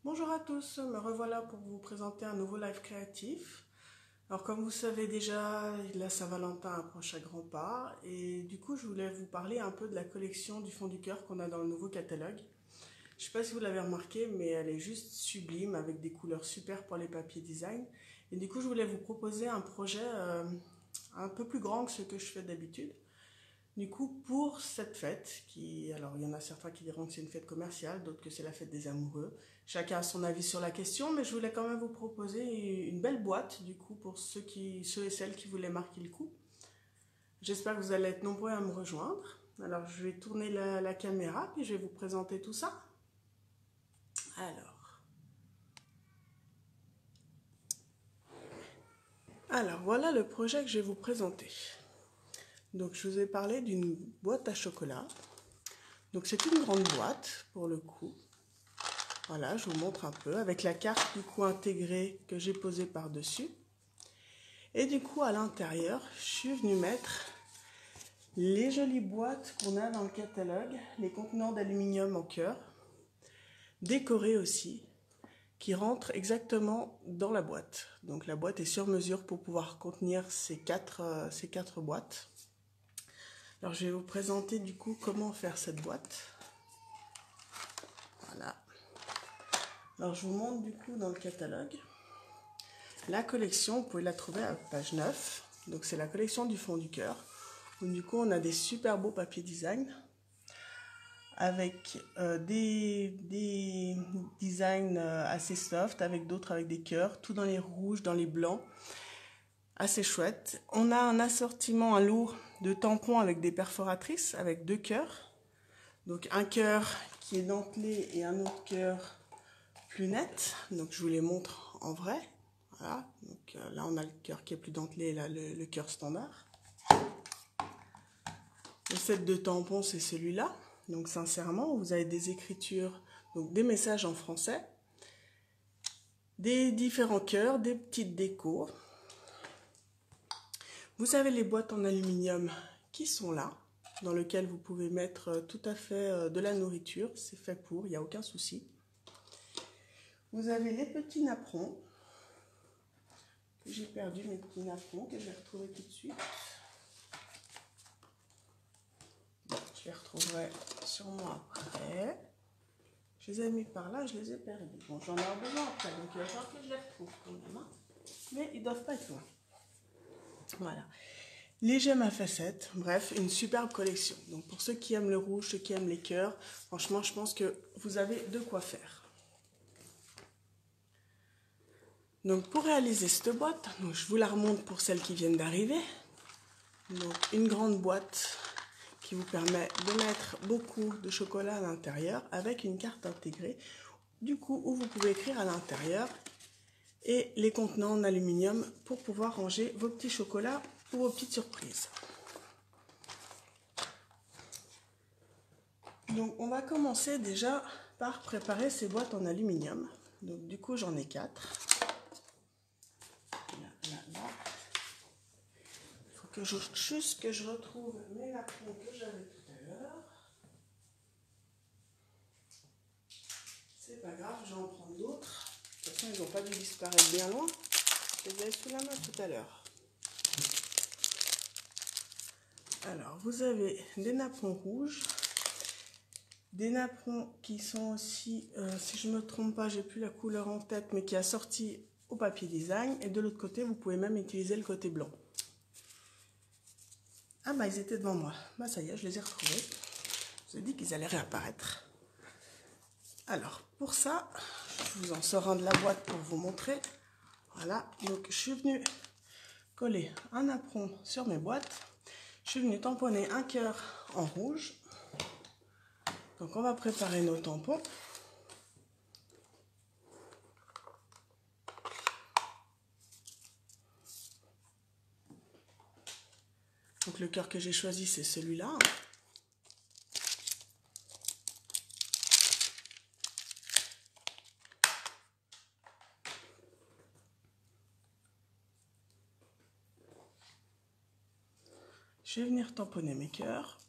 Bonjour à tous, me revoilà pour vous présenter un nouveau live créatif. Alors comme vous savez déjà, la Saint-Valentin approche à grands pas et du coup je voulais vous parler un peu de la collection du fond du cœur qu'on a dans le nouveau catalogue. Je ne sais pas si vous l'avez remarqué, mais elle est juste sublime avec des couleurs super pour les papiers design. Et du coup je voulais vous proposer un projet un peu plus grand que ce que je fais d'habitude. Du coup, pour cette fête, alors il y en a certains qui diront que c'est une fête commerciale, d'autres que c'est la fête des amoureux. Chacun a son avis sur la question, mais je voulais quand même vous proposer une belle boîte, du coup, pour ceux et celles qui voulaient marquer le coup. J'espère que vous allez être nombreux à me rejoindre. Alors, je vais tourner la caméra, puis je vais vous présenter tout ça. Alors, voilà le projet que je vais vous présenter. Donc, je vous ai parlé d'une boîte à chocolat. Donc, c'est une grande boîte, pour le coup. Voilà, je vous montre un peu avec la carte du coup intégrée que j'ai posée par-dessus. Et du coup, à l'intérieur, je suis venue mettre les jolies boîtes qu'on a dans le catalogue, les contenants d'aluminium en cœur, décorés aussi, qui rentrent exactement dans la boîte. Donc la boîte est sur mesure pour pouvoir contenir ces quatre boîtes. Alors je vais vous présenter du coup comment faire cette boîte. Voilà. Alors je vous montre du coup dans le catalogue. La collection, vous pouvez la trouver à page 9. Donc c'est la collection du fond du cœur. Du coup, on a des super beaux papiers design avec des designs assez soft, avec d'autres avec des cœurs, tout dans les rouges, dans les blancs. Assez chouette. On a un assortiment, un lot de tampons avec des perforatrices, avec 2 cœurs. Donc un cœur qui est dentelé et un autre cœur plus net. Donc je vous les montre en vrai. Voilà, donc là on a le cœur qui est plus dentelé et là le cœur standard. Le set de tampons c'est celui-là. Donc sincèrement, vous avez des écritures, donc des messages en français, des différents cœurs, des petites décos. Vous avez les boîtes en aluminium qui sont là, dans lesquelles vous pouvez mettre tout à fait de la nourriture. C'est fait pour, il n'y a aucun souci. Vous avez les petits napperons. J'ai perdu mes petits napperons que je vais retrouver tout de suite. Bon, je les retrouverai sûrement après. Je les ai mis par là, je les ai perdus. Bon, j'en ai besoin après, donc il va falloir que je les retrouve quand même. Mais ils ne doivent pas être loin. Voilà. Les gemmes à facettes, bref, une superbe collection. Donc pour ceux qui aiment le rouge, ceux qui aiment les cœurs, franchement, je pense que vous avez de quoi faire. Donc pour réaliser cette boîte, donc je vous la remonte pour celles qui viennent d'arriver. Donc une grande boîte qui vous permet de mettre beaucoup de chocolat à l'intérieur avec une carte intégrée, du coup où vous pouvez écrire à l'intérieur et les contenants en aluminium pour pouvoir ranger vos petits chocolats ou vos petites surprises. Donc on va commencer déjà par préparer ces boîtes en aluminium. Donc du coup j'en ai 4. Là. Il faut que juste que je retrouve mes napperons que j'avais tout à l'heure. C'est pas grave, je vais en prendre d'autres. De toute façon ils n'ont pas dû disparaître bien loin. Je les avais sous la main tout à l'heure. Alors vous avez des napperons rouges. Des napperons qui sont aussi, si je ne me trompe pas, j'ai plus la couleur en tête, mais qui est assorti au papier design. Et de l'autre côté, vous pouvez même utiliser le côté blanc. Ah bah ils étaient devant moi. Bah ça y est, je les ai retrouvés. Je vous ai dit qu'ils allaient réapparaître. Alors pour ça, je vous en sors un de la boîte pour vous montrer. Voilà, donc je suis venue coller un napperon sur mes boîtes. Je suis venue tamponner un cœur en rouge. Donc on va préparer nos tampons. Donc le cœur que j'ai choisi c'est celui-là. Je vais venir tamponner mes cœurs.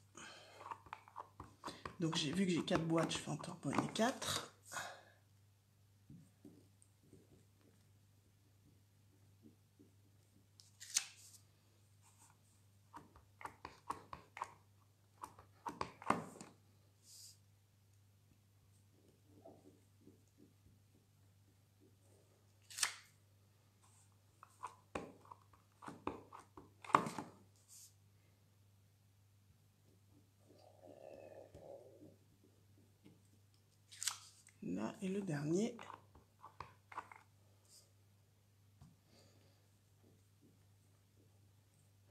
Donc j'ai vu que j'ai 4 boîtes, je vais en tamponner 4. Là, et le dernier.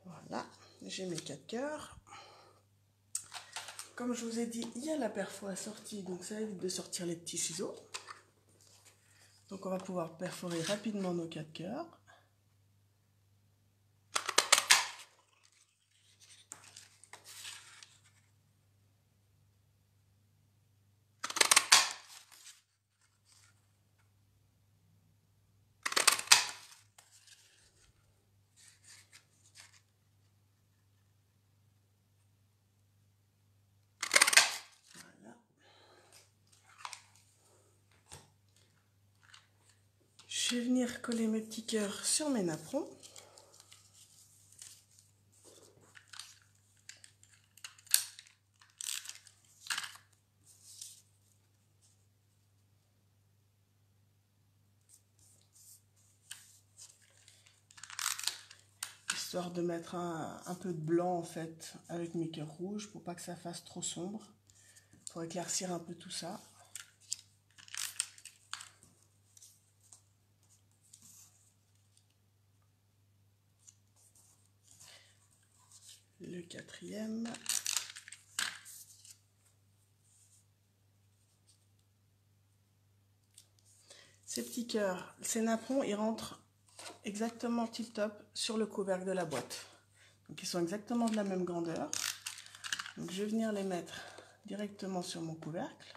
Voilà, j'ai mes 4 cœurs. Comme je vous ai dit, il y a la perfo assortie, donc ça évite de sortir les petits ciseaux. Donc on va pouvoir perforer rapidement nos 4 cœurs. Je vais venir coller mes petits cœurs sur mes napperons. Histoire de mettre un peu de blanc en fait avec mes cœurs rouges pour pas que ça fasse trop sombre. Pour éclaircir un peu tout ça. Le 4e. Ces petits cœurs, ces napperons, ils rentrent exactement tip-top sur le couvercle de la boîte. Donc ils sont exactement de la même grandeur. Donc je vais venir les mettre directement sur mon couvercle.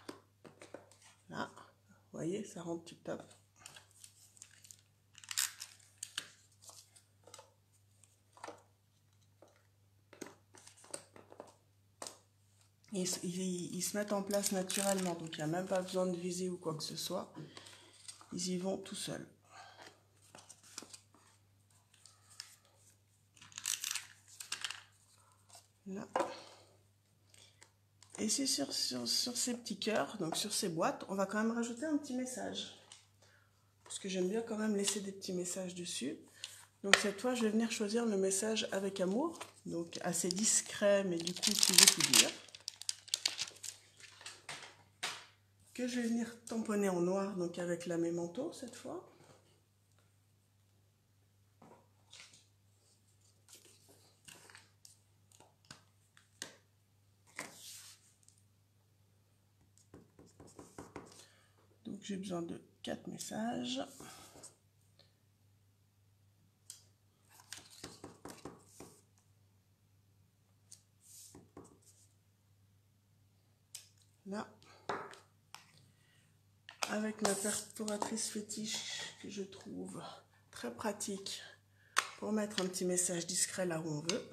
Là, vous voyez, ça rentre tip-top. Ils se mettent en place naturellement, donc il n'y a même pas besoin de viser ou quoi que ce soit. Ils y vont tout seuls. Là. Et c'est sur ces petits cœurs, donc sur ces boîtes, on va quand même rajouter un petit message. Parce que j'aime bien quand même laisser des petits messages dessus. Donc cette fois, je vais venir choisir le message avec amour. Donc assez discret, mais du coup qui veut tout dire. Que je vais venir tamponner en noir, donc avec la mémento cette fois. Donc j'ai besoin de 4 messages. Là. Avec ma perforatrice fétiche que je trouve très pratique pour mettre un petit message discret là où on veut.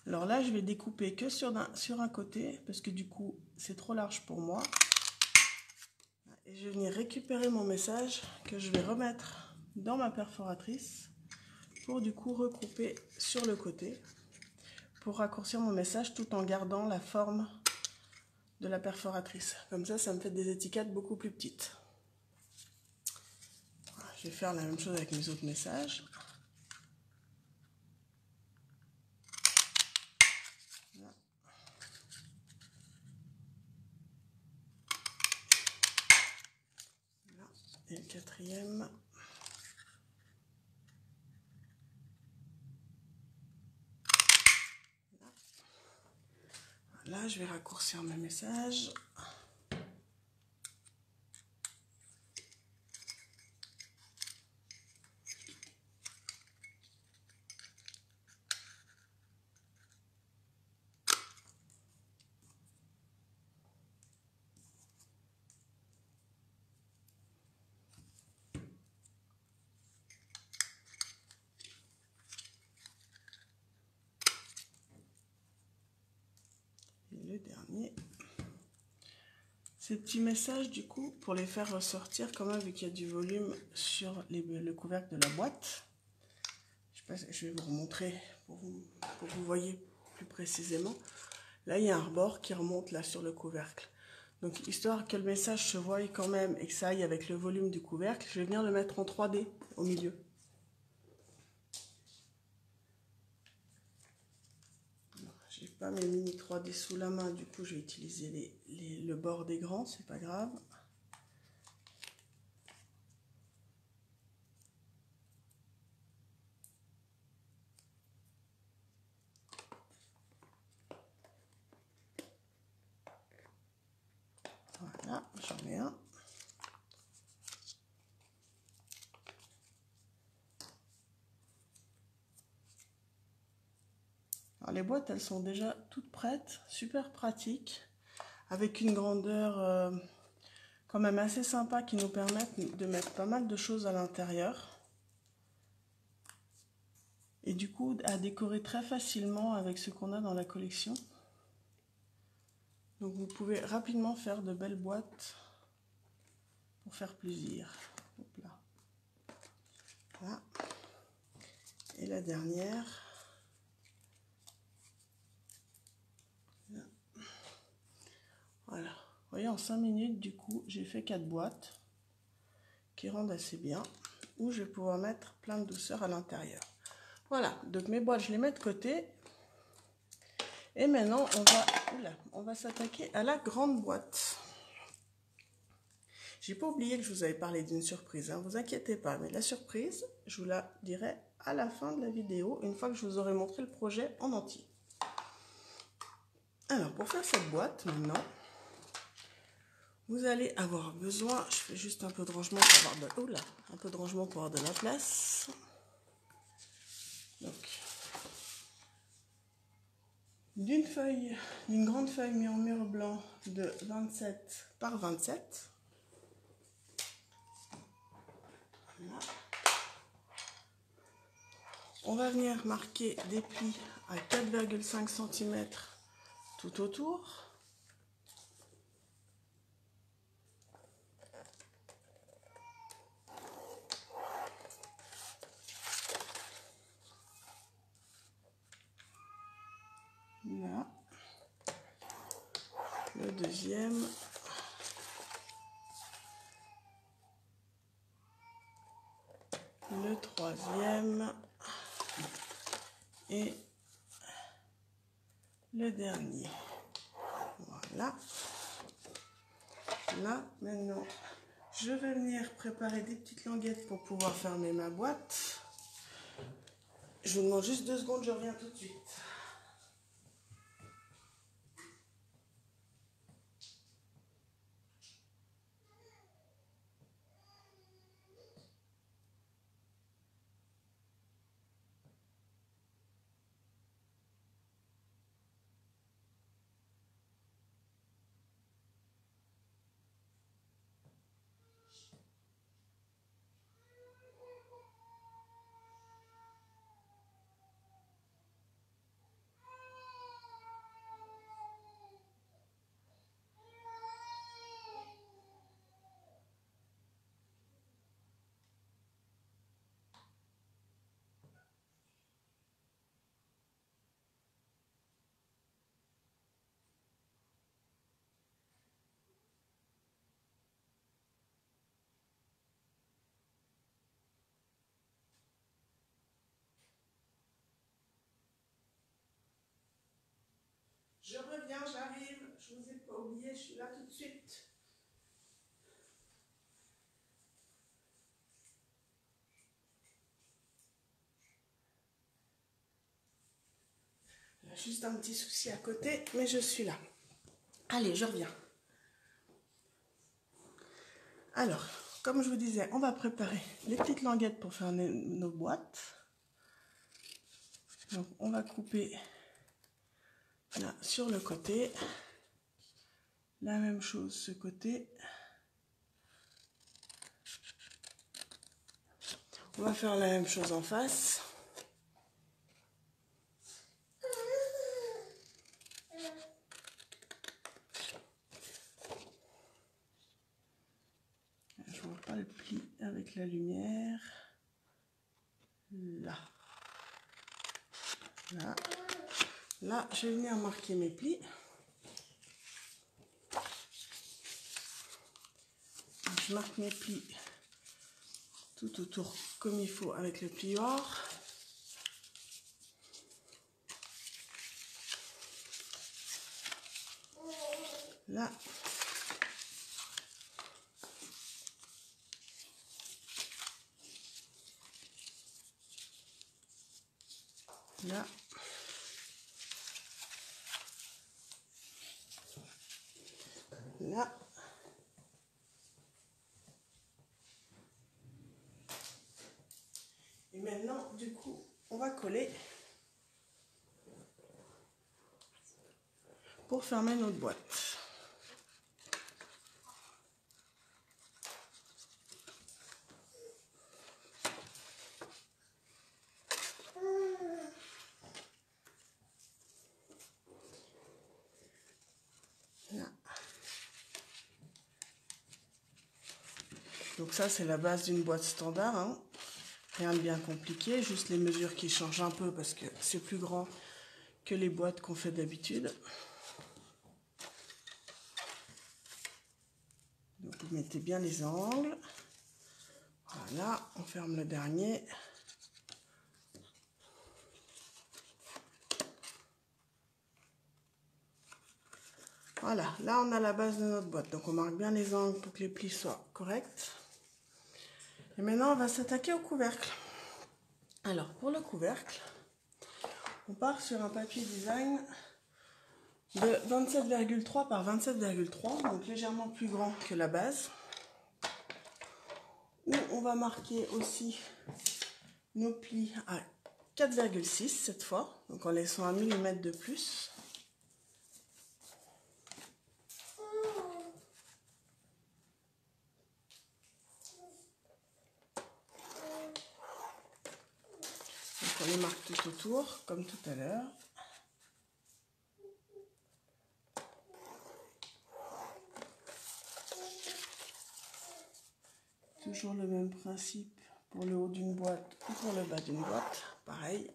Alors là, je vais découper que sur un côté parce que du coup, c'est trop large pour moi. Et je vais venir récupérer mon message que je vais remettre dans ma perforatrice pour du coup recouper sur le côté pour raccourcir mon message tout en gardant la forme de la perforatrice. Comme ça me fait des étiquettes beaucoup plus petites. Voilà, je vais faire la même chose avec mes autres messages. Voilà. Voilà. Et le 4e. Là, je vais raccourcir mes messages. Le dernier. Ces petits messages, du coup, pour les faire ressortir quand même, vu qu'il y a du volume sur le couvercle de la boîte. Je vais vous remontrer pour que vous voyez plus précisément. Là, il y a un rebord qui remonte là sur le couvercle. Donc, histoire que le message se voie quand même et que ça aille avec le volume du couvercle, je vais venir le mettre en 3D au milieu. J'ai pas mes mini 3D sous la main, du coup je vais utiliser le bord des grands, c'est pas grave. Voilà, j'en ai un. Alors, les boîtes, elles sont déjà toutes prêtes, super pratiques, avec une grandeur quand même assez sympa qui nous permettent de mettre pas mal de choses à l'intérieur. Et du coup, à décorer très facilement avec ce qu'on a dans la collection. Donc vous pouvez rapidement faire de belles boîtes pour faire plaisir. Hop là. Voilà. Et la dernière. Voilà. Vous voyez, en 5 minutes, du coup, j'ai fait 4 boîtes qui rendent assez bien, où je vais pouvoir mettre plein de douceur à l'intérieur. Voilà, donc mes boîtes, je les mets de côté. Et maintenant, on va s'attaquer à la grande boîte. J'ai pas oublié que je vous avais parlé d'une surprise, hein, vous inquiétez pas, mais la surprise, je vous la dirai à la fin de la vidéo, une fois que je vous aurai montré le projet en entier. Alors, pour faire cette boîte, maintenant, vous allez avoir besoin, je fais juste un peu de rangement pour avoir de la place. Donc, d'une grande feuille mur blanc de 27 par 27. Voilà. On va venir marquer des plis à 4,5 cm tout autour. Là. Le deuxième. Le troisième. Et le dernier. Voilà. Là, maintenant, je vais venir préparer des petites languettes pour pouvoir fermer ma boîte. Je vous demande juste 2 secondes, je reviens tout de suite. Je reviens, j'arrive. Je vous ai pas oublié, je suis là tout de suite. Il y a juste un petit souci à côté, mais je suis là. Allez, je reviens. Alors, comme je vous disais, on va préparer les petites languettes pour faire nos boîtes. Donc, on va couper là sur le côté. La même chose, ce côté. On va faire la même chose en face. Je vois pas le pli avec la lumière. Là. Là. Là, je vais venir marquer mes plis. Je marque mes plis tout autour comme il faut avec le plioir. Voilà. Là. Là. Et maintenant, du coup, on va coller pour fermer notre boîte. Là. Donc ça, c'est la base d'une boîte standard, hein. Rien de bien compliqué, juste les mesures qui changent un peu parce que c'est plus grand que les boîtes qu'on fait d'habitude. Donc vous mettez bien les angles. Voilà, on ferme le dernier. Voilà, là on a la base de notre boîte. Donc on marque bien les angles pour que les plis soient corrects. Et maintenant on va s'attaquer au couvercle. Alors pour le couvercle, on part sur un papier design de 27,3 par 27,3, donc légèrement plus grand que la base. Où on va marquer aussi nos plis à 4,6 cette fois, donc en laissant 1 mm de plus. Donc on les marque tout autour, comme tout à l'heure. Toujours le même principe pour le haut d'une boîte ou pour le bas d'une boîte, pareil.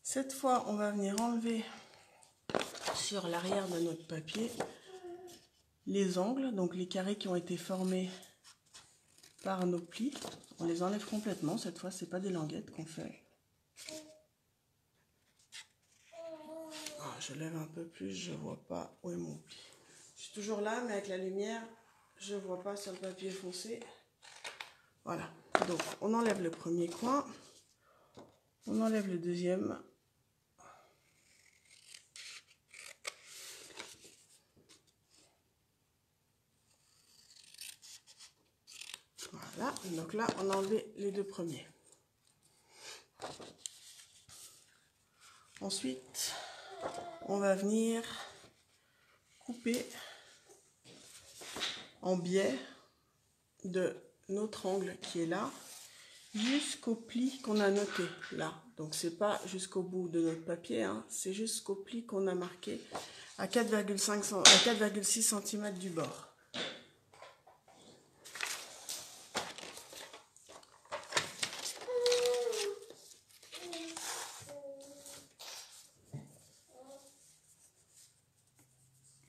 Cette fois, on va venir enlever sur l'arrière de notre papier les angles, donc les carrés qui ont été formés par nos plis. On les enlève complètement, cette fois, c'est pas des languettes qu'on fait. Ah, je lève un peu plus, je vois pas où est mon pli. Je suis toujours là, mais avec la lumière, je vois pas sur le papier foncé. Voilà, donc on enlève le premier coin, on enlève le deuxième. Voilà, donc là on a enlevé les deux premiers. Ensuite, on va venir couper en biais de notre angle qui est là jusqu'au pli qu'on a noté là. Donc c'est pas jusqu'au bout de notre papier, hein, c'est jusqu'au pli qu'on a marqué à 4,6 cm du bord.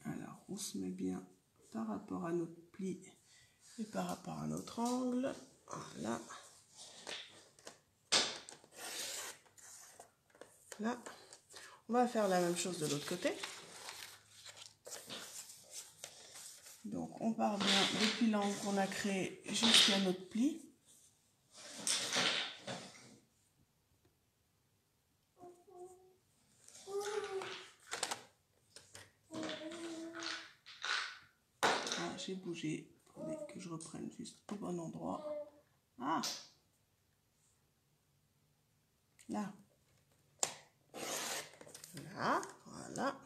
Alors on se met bien par rapport à notre pli et par rapport à notre angle. Voilà. Là, on va faire la même chose de l'autre côté. Donc on part bien depuis l'angle qu'on a créé jusqu'à notre pli. Ah, j'ai bougé. Attendez que je reprenne juste au bon endroit. Ah, là. Là, voilà.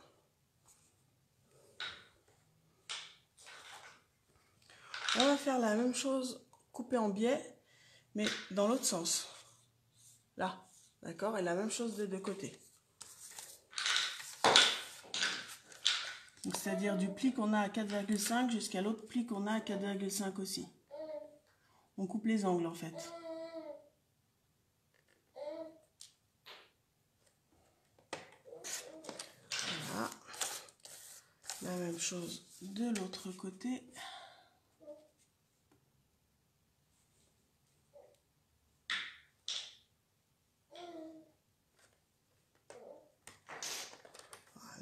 On va faire la même chose, couper en biais, mais dans l'autre sens. Là, d'accord? Et la même chose des deux côtés. C'est-à-dire du pli qu'on a à 4,5 jusqu'à l'autre pli qu'on a à 4,5 aussi. On coupe les angles en fait. Voilà. La même chose de l'autre côté.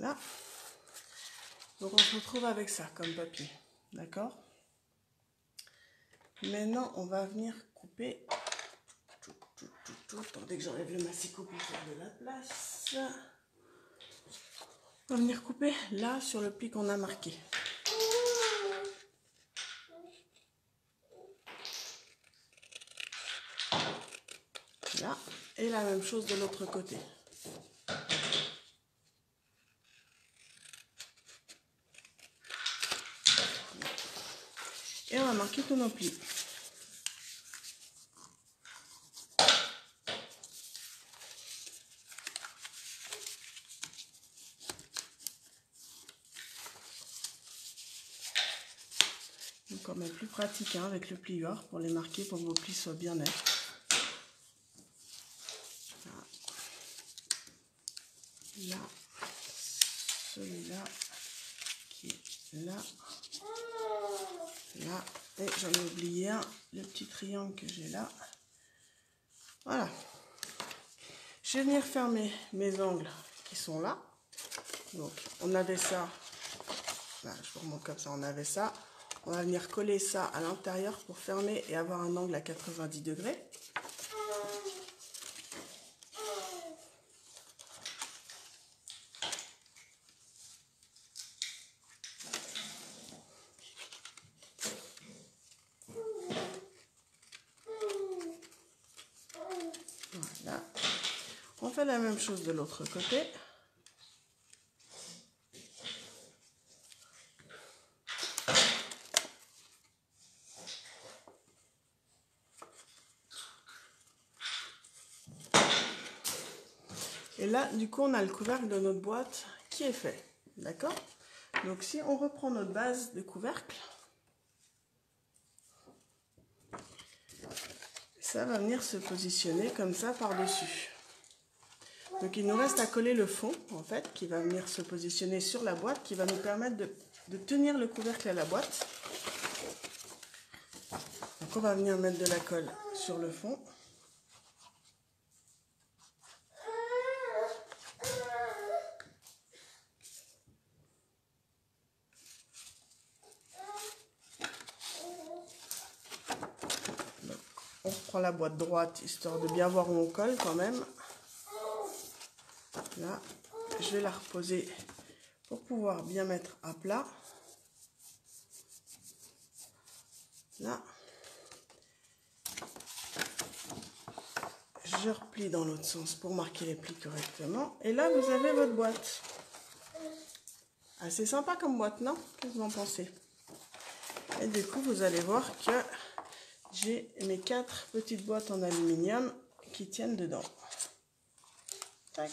Voilà. Donc on se retrouve avec ça comme papier. D'accord? Maintenant, on va venir couper. Attendez que j'enlève le massicot pour faire de la place. On va venir couper là sur le pli qu'on a marqué. Là. Et la même chose de l'autre côté. Et on va marquer tous nos plis. Donc quand même plus pratique hein, avec le plieur pour les marquer, pour que vos plis soient bien nets. Là, celui-là qui est là, là, et j'en ai oublié un, le petit triangle que j'ai là. Voilà. Je vais venir fermer mes angles qui sont là. Donc on avait ça, là, je vous remonte comme ça, on avait ça. On va venir coller ça à l'intérieur pour fermer et avoir un angle à 90 degrés. Voilà. On fait la même chose de l'autre côté. Et là, du coup, on a le couvercle de notre boîte qui est fait. D'accord? Donc, si on reprend notre base de couvercle, ça va venir se positionner comme ça par-dessus. Donc, il nous reste à coller le fond, en fait, qui va venir se positionner sur la boîte, qui va nous permettre de tenir le couvercle à la boîte. Donc, on va venir mettre de la colle sur le fond. On prend la boîte droite, histoire de bien voir où on colle quand même. Là, je vais la reposer pour pouvoir bien mettre à plat. Là. Je replie dans l'autre sens pour marquer les plis correctement. Et là, vous avez votre boîte. Assez sympa comme boîte, non? Qu'est-ce que vous en pensez? Et du coup, vous allez voir que j'ai mes 4 petites boîtes en aluminium qui tiennent dedans. Tac,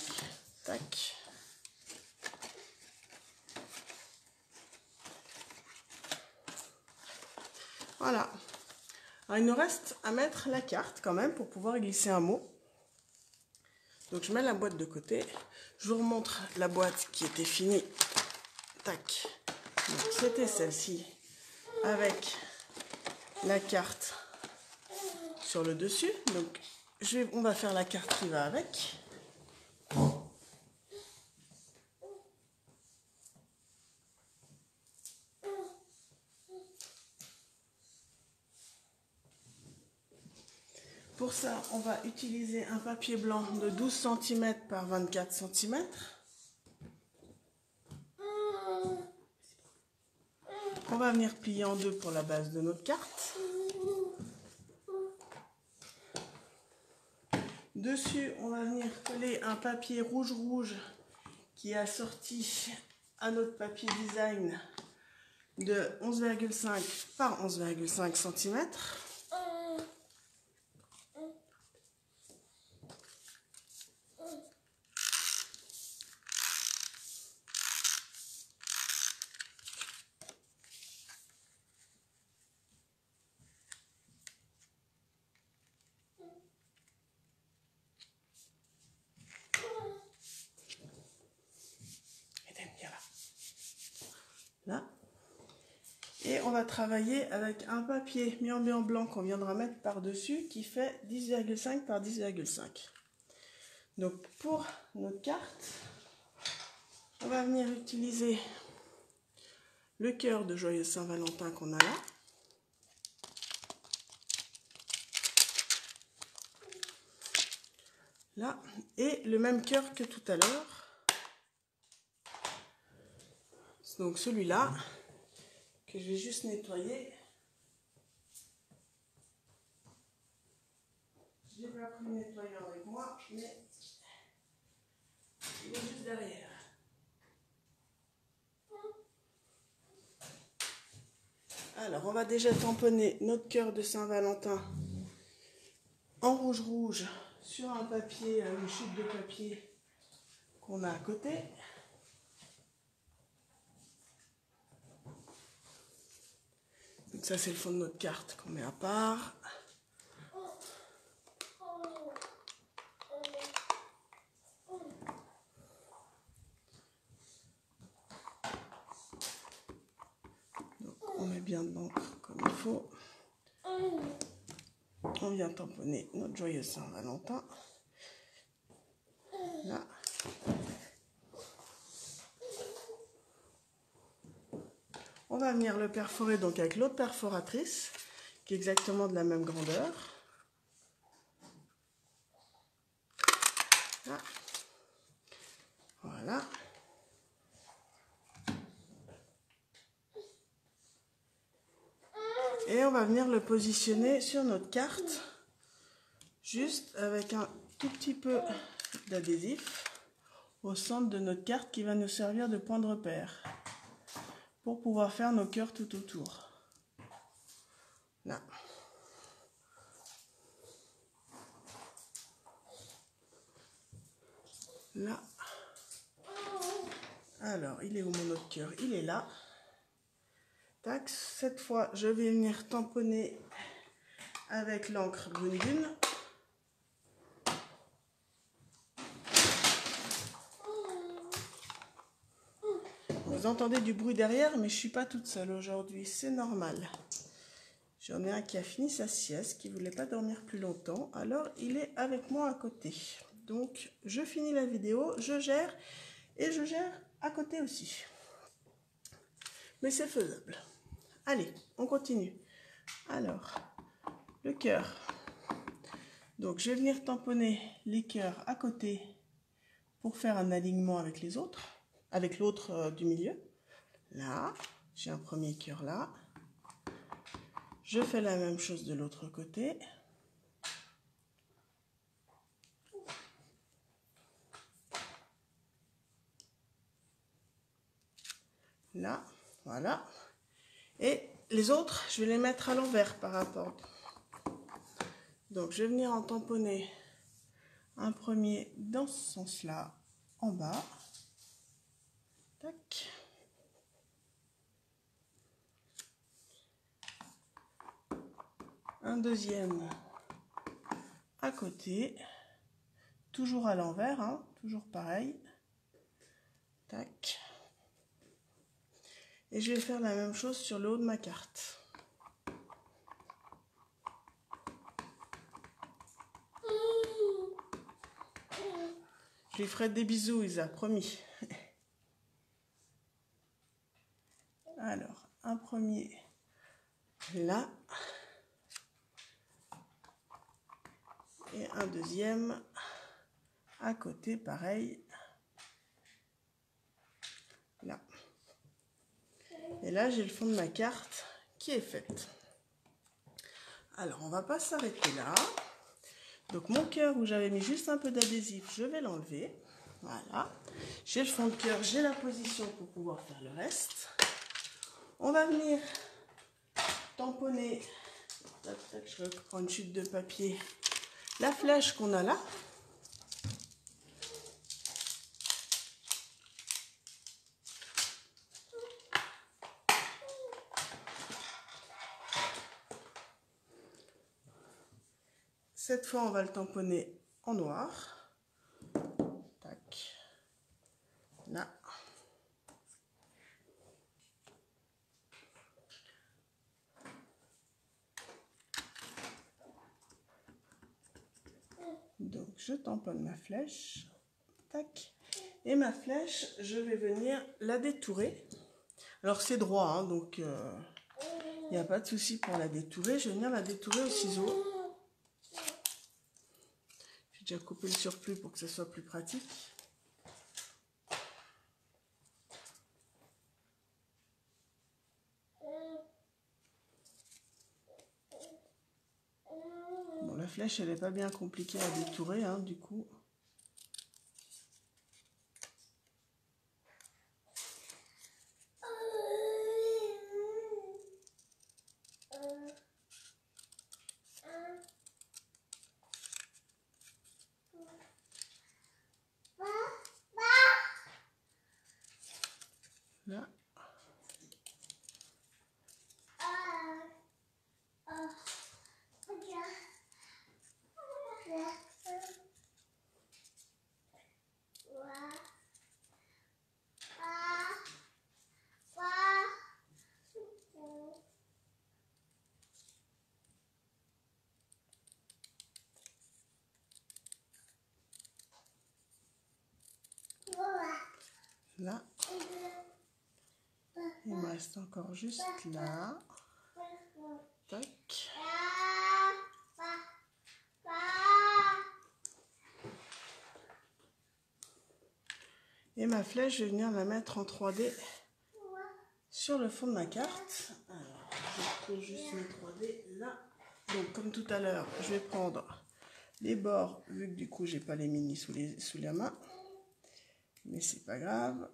tac. Voilà. Alors, il nous reste à mettre la carte quand même pour pouvoir glisser un mot. Donc, je mets la boîte de côté. Je vous remontre la boîte qui était finie. Tac. C'était celle-ci avec la carte sur le dessus. Donc, on va faire la carte qui va avec. Pour ça, on va utiliser un papier blanc de 12 cm par 24 cm. On va venir plier en deux pour la base de notre carte. Dessus, on va venir coller un papier rouge qui est assorti à notre papier design de 11,5 par 11,5 cm. Là. Et on va travailler avec un papier Mian-Mian blanc qu'on viendra mettre par-dessus qui fait 10,5 par 10,5. Donc pour notre carte, On va venir utiliser le cœur de Joyeux Saint-Valentin qu'on a là. Là, et le même cœur que tout à l'heure. Donc celui-là, que je vais juste nettoyer. Je n'ai pas pris le nettoyant avec moi, mais il est juste derrière. Alors, on va déjà tamponner notre cœur de Saint-Valentin en rouge-rouge sur un papier, une chute de papier qu'on a à côté. Donc ça, c'est le fond de notre carte qu'on met à part. Donc, on met bien de l'encre comme il faut. On vient tamponner notre Joyeux Saint-Valentin. Là. On va venir le perforer donc avec l'autre perforatrice, qui est exactement de la même grandeur. Là. Voilà. Et on va venir le positionner sur notre carte, juste avec un tout petit peu d'adhésif au centre de notre carte qui va nous servir de point de repère pour pouvoir faire nos cœurs tout autour. Là. Là. Alors, il est où mon autre cœur? Il est là. Tac. Cette fois, je vais venir tamponner avec l'encre Brune Dune. Vous entendez du bruit derrière, mais je ne suis pas toute seule aujourd'hui, c'est normal. J'en ai un qui a fini sa sieste, qui ne voulait pas dormir plus longtemps, alors il est avec moi à côté. Donc, je finis la vidéo, je gère, et je gère à côté aussi. Mais c'est faisable. Allez, on continue. Alors, le cœur. Donc, je vais venir tamponner les cœurs à côté pour faire un alignement avec les autres, avec l'autre du milieu. Là, j'ai un premier cœur là. Je fais la même chose de l'autre côté. Là, voilà. Et les autres, je vais les mettre à l'envers par rapport. Donc, je vais venir en tamponner un premier dans ce sens-là, en bas. Tac. Un deuxième à côté. Toujours à l'envers, hein, toujours pareil. Tac. Et je vais faire la même chose sur le haut de ma carte. Je lui ferai des bisous, Isa, promis. Alors, un premier là. Et un deuxième à côté, pareil. Là. Et là, j'ai le fond de ma carte qui est faite. Alors, on va pas s'arrêter là. Donc, mon cœur où j'avais mis juste un peu d'adhésif, je vais l'enlever. Voilà. J'ai le fond de cœur, j'ai la position pour pouvoir faire le reste. On va venir tamponner. Tac, tac, je reprends une chute de papier. La flèche qu'on a là. Cette fois, on va le tamponner en noir. Tac. Là. Donc, je tamponne ma flèche. Tac. Et ma flèche, je vais venir la détourer. Alors c'est droit, hein, donc il n'y a pas de souci pour la détourer. Je vais venir la détourer au ciseau. J'ai déjà coupé le surplus pour que ce soit plus pratique. Bon, la flèche, elle n'est pas bien compliquée à détourer, hein, du coup. Là. Là. Il me reste encore juste là. Tac. Et ma flèche, je vais venir la mettre en 3D sur le fond de ma carte. Alors, je pose juste mes 3D là. Donc, comme tout à l'heure, je vais prendre les bords, vu que du coup, j'ai pas les mini sous la main. Mais c'est pas grave.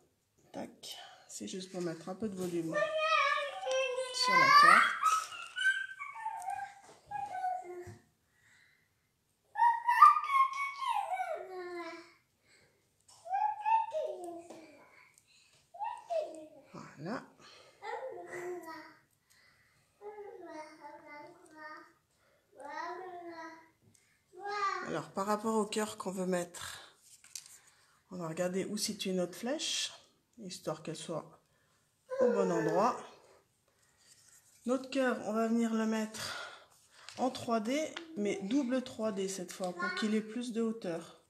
Tac. C'est juste pour mettre un peu de volume sur la carte. Voilà. Alors, par rapport au cœur qu'on veut mettre, on va regarder où situer notre flèche, histoire qu'elle soit au bon endroit. Notre cœur, on va venir le mettre en 3D, mais double 3D cette fois, pour qu'il ait plus de hauteur.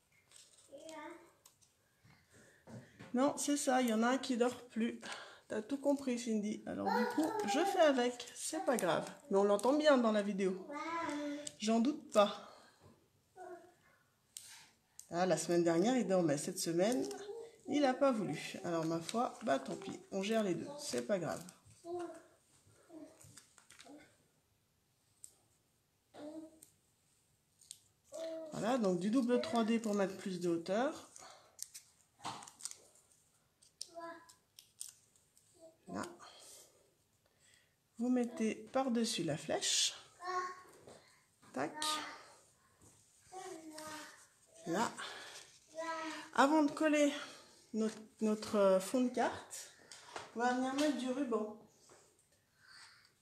Non, c'est ça, il y en a un qui dort plus. T'as tout compris, Cindy. Alors du coup, je fais avec, c'est pas grave. Mais on l'entend bien dans la vidéo. J'en doute pas. Ah, la semaine dernière, il dormait. Cette semaine, il n'a pas voulu. Alors ma foi, bah tant pis, on gère les deux, c'est pas grave. Voilà, donc du double 3D pour mettre plus de hauteur. Là. Vous mettez par-dessus la flèche. Tac. Là. Avant de coller notre fond de carte, on va venir mettre du ruban.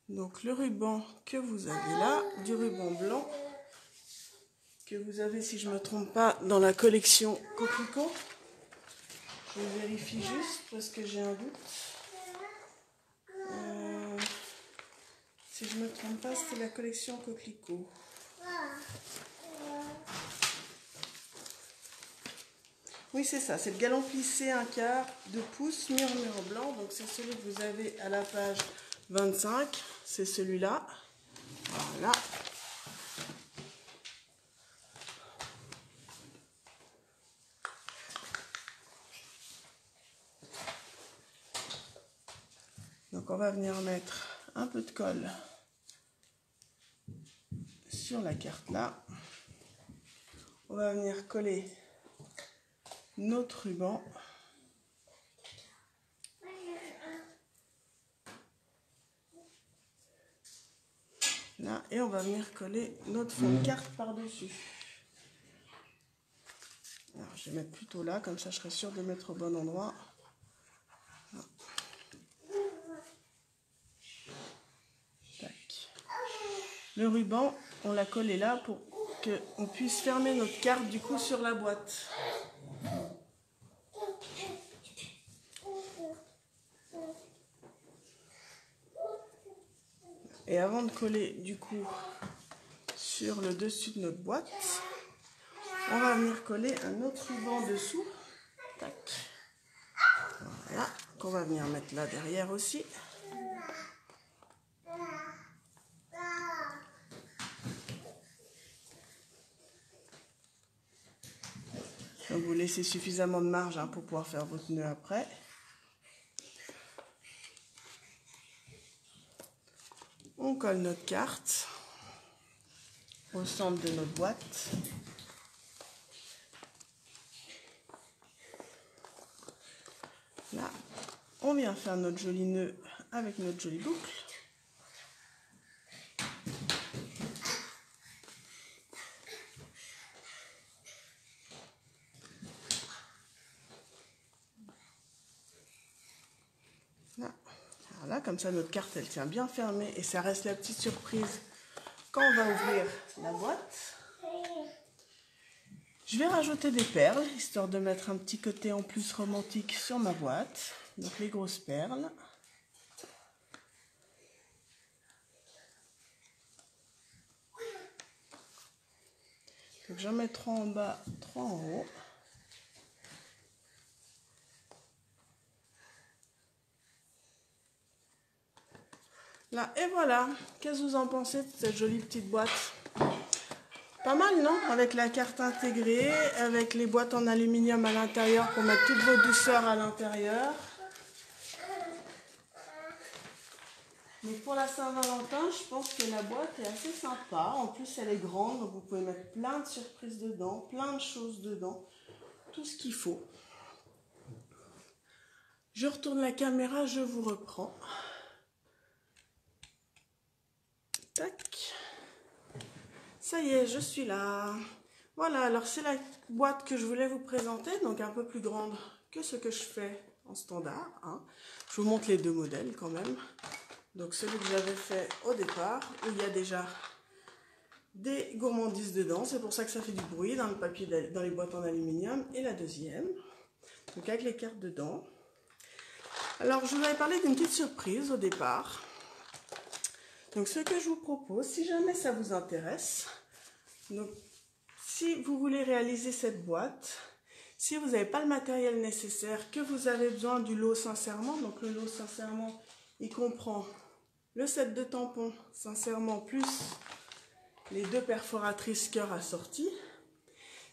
Donc le ruban que vous avez là, du ruban blanc, que vous avez, si je ne me trompe pas, dans la collection Coquelicot. Je vérifie juste parce que j'ai un doute. Si je ne me trompe pas, c'était la collection Coquelicot. Oui, c'est ça, c'est le galon plissé 1/4 de pouce murmure blanc. Donc c'est celui que vous avez à la page 25, c'est celui-là. Voilà. Donc on va venir mettre un peu de colle sur la carte là. On va venir coller notre ruban. Là, et on va venir coller notre fond de carte par-dessus. Alors je vais mettre plutôt là, comme ça je serai sûre de mettre au bon endroit. Tac. Le ruban, on l'a collé là pour qu'on puisse fermer notre carte du coup sur la boîte. Et avant de coller du coup sur le dessus de notre boîte, on va venir coller un autre ruban dessous. Tac. Voilà, qu'on va venir mettre là derrière aussi. Donc vous laissez suffisamment de marge hein, pour pouvoir faire votre nœud après. On colle notre carte au centre de notre boîte. Là, on vient faire notre joli nœud avec notre jolie boucle. Là. Alors là, comme ça, notre carte, elle tient bien fermée et ça reste la petite surprise quand on va ouvrir la boîte. Je vais rajouter des perles, histoire de mettre un petit côté en plus romantique sur ma boîte. Donc les grosses perles. Donc j'en mets 3 en bas, 3 en haut. Là, et voilà. Qu'est-ce que vous en pensez de cette jolie petite boîte? Pas mal, non? Avec la carte intégrée, avec les boîtes en aluminium à l'intérieur pour mettre toutes vos douceurs à l'intérieur. Mais pour la Saint-Valentin, je pense que la boîte est assez sympa. En plus, elle est grande, donc vous pouvez mettre plein de surprises dedans, plein de choses dedans. Tout ce qu'il faut. Je retourne la caméra, je vous reprends. Tac. Ça y est, je suis là. Voilà, alors c'est la boîte que je voulais vous présenter, donc un peu plus grande que ce que je fais en standard. Hein. Je vous montre les deux modèles quand même. Donc celui que j'avais fait au départ, où il y a déjà des gourmandises dedans. C'est pour ça que ça fait du bruit dans le papier, dans les boîtes en aluminium. Et la deuxième, donc avec les cartes dedans. Alors je vous avais parlé d'une petite surprise au départ. Donc ce que je vous propose, si jamais ça vous intéresse, donc si vous voulez réaliser cette boîte, si vous n'avez pas le matériel nécessaire, que vous avez besoin du lot sincèrement, donc le lot sincèrement, il comprend le set de tampons sincèrement plus les 2 perforatrices cœur assorties.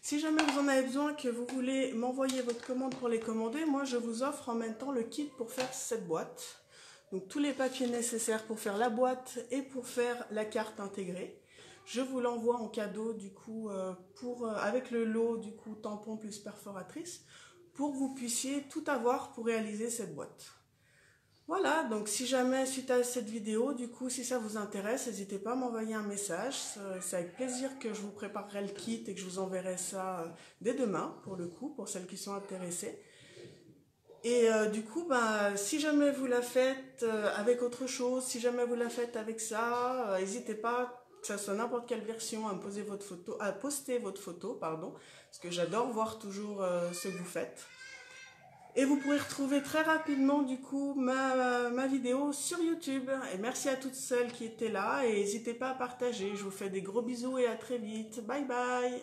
Si jamais vous en avez besoin, que vous voulez m'envoyer votre commande pour les commander, moi je vous offre en même temps le kit pour faire cette boîte. Donc tous les papiers nécessaires pour faire la boîte et pour faire la carte intégrée. Je vous l'envoie en cadeau du coup avec le lot du coup tampon plus perforatrice pour que vous puissiez tout avoir pour réaliser cette boîte. Voilà, donc si jamais suite à cette vidéo, du coup si ça vous intéresse, n'hésitez pas à m'envoyer un message. C'est avec plaisir que je vous préparerai le kit et que je vous enverrai ça dès demain pour le coup, pour celles qui sont intéressées. Et du coup, si jamais vous la faites avec autre chose, si jamais vous la faites avec ça, n'hésitez pas, que ça soit n'importe quelle version, à me poser votre photo, à poster votre photo, pardon, parce que j'adore voir toujours ce que vous faites. Et vous pourrez retrouver très rapidement du coup ma vidéo sur YouTube. Et merci à toutes celles qui étaient là et n'hésitez pas à partager. Je vous fais des gros bisous et à très vite. Bye bye.